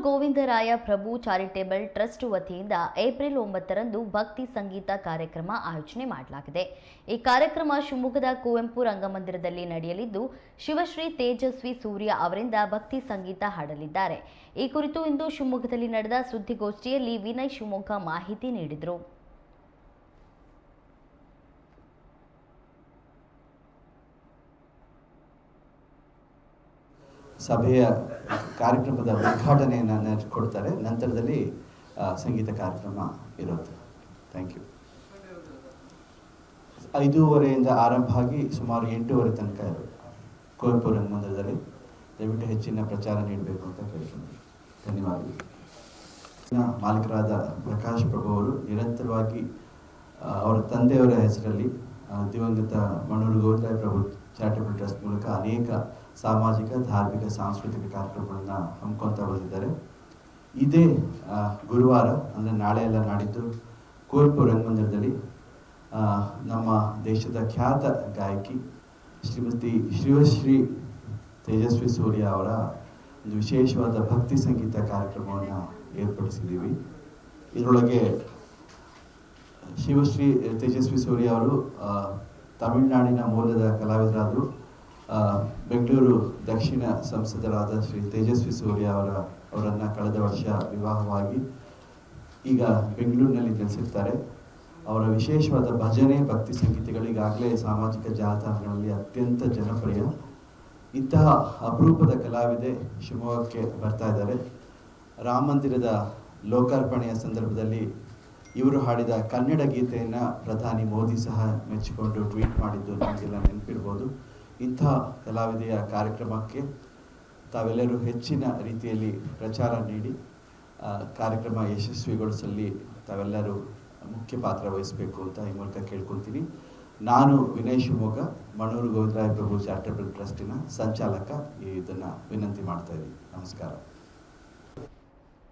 ಗೋವಿಂದರಾಯ ಪ್ರಭು charitable trust ವತಿಯಿಂದ April 9ರಂದು ಭಕ್ತಿ ಸಂಗೀತ ಕಾರ್ಯಕ್ರಮ ಆಯೋಜನೆ ಮಾಡಲಾಗಿದೆ. ಈ ಕಾರ್ಯಕ್ರಮ ಶಿವಮೊಗ್ಗದ ಕುವೆಂಪು ರಂಗಮಂದಿರದಲ್ಲಿ ನಡೆಯಲಿದ್ದು, ಶಿವಶ್ರೀ ತೇಜಸ್ವಿ ಸೂರ್ಯ ಅವರಿಂದ ಭಕ್ತಿ ಸಂಗೀತ ಹಾಡಲಿದ್ದಾರೆ. ಈ ಕುರಿತು ಇಂದು ಶಿವಮೊಗ್ಗದಲ್ಲಿ ನಡೆದ ಸುದ್ದಿಗೋಷ್ಠಿಯಲ್ಲಿ ವಿನಯ್ ಶಿವಮೊಗ್ಗ ಮಾಹಿತಿ ನೀಡಿದರು. ಸಭೆಯ ಕಾರ್ಯಕ್ರಮದ ಉದ್ಘಾಟನೆಯನ್ನು ನಡೆಸಿಕೊಡ್ತಾರೆ. ನಂತರದಲ್ಲಿ ಸಂಗೀತ ಕಾರ್ಯಕ್ರಮ ಇರುತ್ತೆ. Thank you. 5:15 ಆರಂಭ ಆಗಿ ಸುಮಾರು 8:15 ತನಕ ಇರುತ್ತೆ ಕುವೆಂಪು ರಂಗಮಂದಿರದಲ್ಲಿ. ದಯವಿಟ್ಟು ಹೆಚ್ಚಿನ ಪ್ರಚಾರ ನೀಡಬೇಕು ಅಂತ ಕೇಳ್ತೀನಿ. ಧನ್ಯವಾದಗಳು. ಮಾಲೀಕರಾದ ಪ್ರಕಾಶ್ ಪ್ರಭು ಅವರು ನಿರಂತರವಾಗಿ ಅವರ ತಂದೆಯವರ ಹೆಸರಲ್ಲಿ ದಿವಂಗತ ಮಣ್ಣೂರು ಗೋವಿಂದರಾಯ ಪ್ರಭು ಚಾರಿಟೇಬಲ್ ಟ್ರಸ್ಟ್ ಮೂಲಕ ಅನೇಕ ಸಾಮಾಜಿಕ, ಧಾರ್ಮಿಕ, ಸಾಂಸ್ಕೃತಿಕ ಕಾರ್ಯಕ್ರಮಗಳನ್ನು ಹಮ್ಮಿಕೊಳ್ತಾ ಬಂದಿದ್ದಾರೆ. ಇದೇ ಗುರುವಾರ ಅಂದರೆ ನಾಳೆ ಎಲ್ಲ ನಾಡಿದ್ದು ಕುವೆಂಪು ರಂಗಮಂದಿರದಲ್ಲಿ ನಮ್ಮ ದೇಶದ ಖ್ಯಾತ ಗಾಯಕಿ ಶ್ರೀಮತಿ ಶಿವಶ್ರೀ ತೇಜಸ್ವಿ ಸೂರ್ಯ ಅವರ ಒಂದು ವಿಶೇಷವಾದ ಭಕ್ತಿ ಸಂಗೀತ ಕಾರ್ಯಕ್ರಮವನ್ನು ಏರ್ಪಡಿಸಿದ್ದೀವಿ. ಇದರೊಳಗೆ ಶಿವಶ್ರೀ ತೇಜಸ್ವಿ ಸೂರ್ಯ ಅವರು ತಮಿಳುನಾಡಿನ ಮೂಲದ ಕಲಾವಿದರಾದರು. ಬೆಂಗಳೂರು ದಕ್ಷಿಣ ಸಂಸದರಾದ ಶ್ರೀ ತೇಜಸ್ವಿ ಸೂರ್ಯ ಅವರನ್ನು ಕಳೆದ ವರ್ಷ ವಿವಾಹವಾಗಿ ಈಗ ಬೆಂಗಳೂರಿನಲ್ಲಿ ನೆಲೆಸಿರ್ತಾರೆ. ಅವರ ವಿಶೇಷವಾದ ಭಜನೆ, ಭಕ್ತಿ ಸಂಗೀತಗಳು ಈಗಾಗಲೇ ಸಾಮಾಜಿಕ ಜಾಲತಾಣಗಳಲ್ಲಿ ಅತ್ಯಂತ ಜನಪ್ರಿಯ. ಇಂತಹ ಅಪರೂಪದ ಕಲಾವಿದೆ ಶಿವಮೊಗ್ಗಕ್ಕೆ ಬರ್ತಾ ಇದ್ದಾರೆ. ರಾಮ ಮಂದಿರದ ಲೋಕಾರ್ಪಣೆಯ ಸಂದರ್ಭದಲ್ಲಿ ಇವರು ಹಾಡಿದ ಕನ್ನಡ ಗೀತೆಯನ್ನು ಪ್ರಧಾನಿ ಮೋದಿ ಸಹ ಮೆಚ್ಚಿಕೊಂಡು ಟ್ವೀಟ್ ಮಾಡಿದ್ದು ನಮಗೆಲ್ಲ ನೆನಪಿರ್ಬೋದು. ಇಂಥ ಕಲಾವಿದೆಯ ಕಾರ್ಯಕ್ರಮಕ್ಕೆ ತಾವೆಲ್ಲರೂ ಹೆಚ್ಚಿನ ರೀತಿಯಲ್ಲಿ ಪ್ರಚಾರ ನೀಡಿ ಕಾರ್ಯಕ್ರಮ ಯಶಸ್ವಿಗೊಳಿಸಲಿ ತಾವೆಲ್ಲರೂ ಮುಖ್ಯ ಪಾತ್ರ ವಹಿಸಬೇಕು ಅಂತ ಈ ಮೂಲಕ ಕೇಳ್ಕೊತೀನಿ. ನಾನು ವಿನಯ್ ಶಿವಮೊಗ್ಗ, ಮಣ್ಣೂರು ಗೋವಿಂದರಾಯ ಪ್ರಭು ಚಾರಿಟೇಬಲ್ ಟ್ರಸ್ಟಿನ ಸಂಚಾಲಕ, ಇದನ್ನು ವಿನಂತಿ ಮಾಡ್ತಾ ಇದ್ದೀನಿ. ನಮಸ್ಕಾರ.